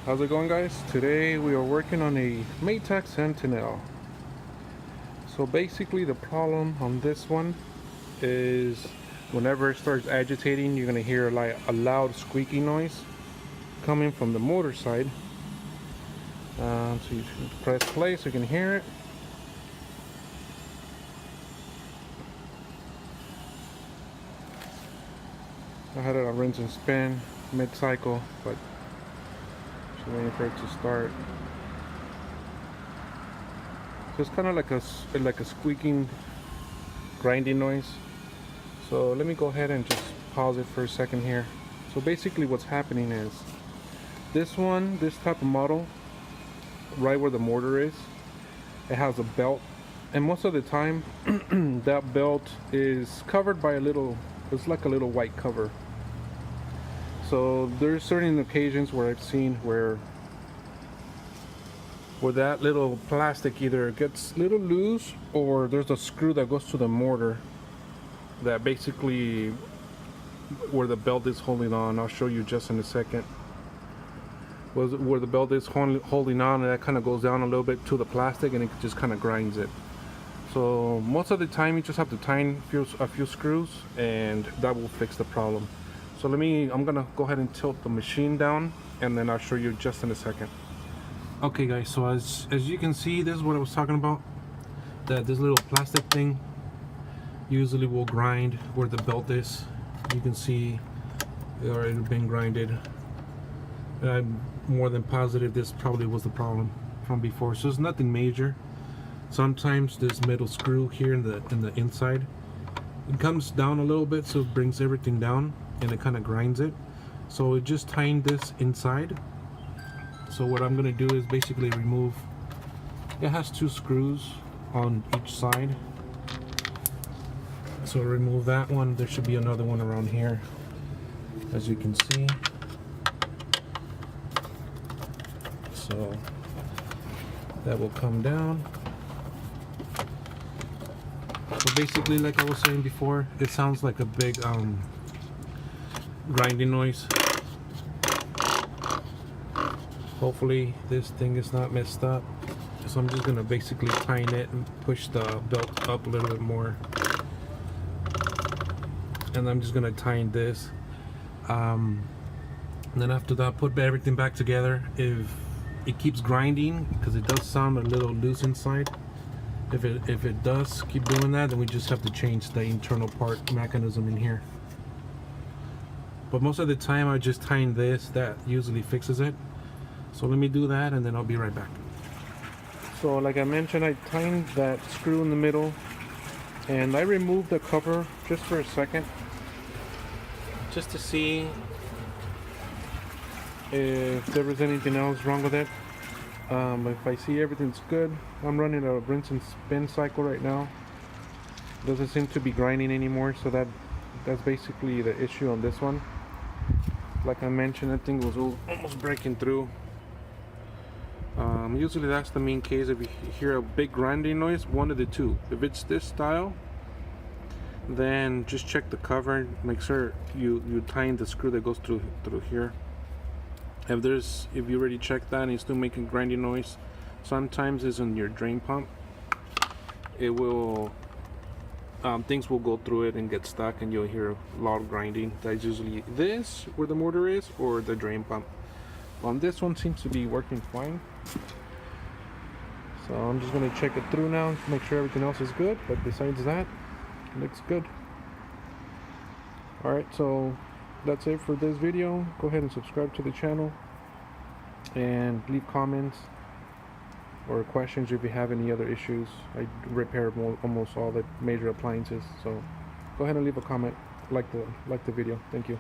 How's it going, guys? Today we are working on a Maytag Centinel. So basically the problem on this one is whenever it starts agitating, you're gonna hear like a loud squeaky noise coming from the motor side. So you press play so you can hear it. I had it on rinse and spin mid-cycle, but just waiting for it to start. So it's kind of like a squeaking, grinding noise. So let me go ahead and just pause it for a second here. So basically what's happening is this type of model, right where the motor is, it has a belt, and most of the time that belt is covered by it's like a little white cover. So there's certain occasions where I've seen where that little plastic either gets a little loose, or there's a screw that goes to the motor that basically where the belt is holding on. I'll show you just in a second. Where the belt is holding on, and that kind of goes down a little bit to the plastic, and it just kind of grinds it. So most of the time you just have to tighten a few screws, and that will fix the problem. So I'm gonna go ahead and tilt the machine down, and then I'll show you just in a second. Okay guys, so as you can see, this is what I was talking about, that this little plastic thing usually will grind where the belt is. You can see it already been grinded. I'm more than positive this probably was the problem from before, so it's nothing major. Sometimes this metal screw here in the inside, it comes down a little bit, so it brings everything down and it kind of grinds it. So it just tightened this inside. So what I'm gonna do is basically remove, it has 2 screws on each side, so remove that one. There should be another one around here, as you can see. So that will come down. So basically, like I was saying before, it sounds like a big grinding noise. Hopefully this thing is not messed up. So I'm just gonna basically tighten it and push the belt up a little bit more. And I'm just gonna tighten this. And then after that, put everything back together. If it keeps grinding, because it does sound a little loose inside, if it does keep doing that, then we just have to change the internal part mechanism in here. But most of the time I just tighten this. That usually fixes it. So let me do that, and then I'll be right back. So like I mentioned, I tightened that screw in the middle, and I removed the cover just for a second, just to see if there was anything else wrong with it. If I see everything's good, I'm running a rinse and spin cycle right now. Doesn't seem to be grinding anymore, so that's basically the issue on this one. Like I mentioned, that thing was almost breaking through. Usually that's the main case. If you hear a big grinding noise, one of the two. If it's this style, then just check the cover, make sure you tighten the screw that goes through here. If you already checked that and it's still making grinding noise, sometimes it's in your drain pump. It will things will go through it and get stuck, and you'll hear loud grinding. That's usually this where the motor is, or the drain pump. On this one seems to be working fine. So I'm just going to check it through now to make sure everything else is good, but besides that, it looks good. Alright, so that's it for this video. Go ahead and subscribe to the channel, and leave comments or questions if you have any other issues. I repair almost all the major appliances, so go ahead and leave a comment, like the video. Thank you.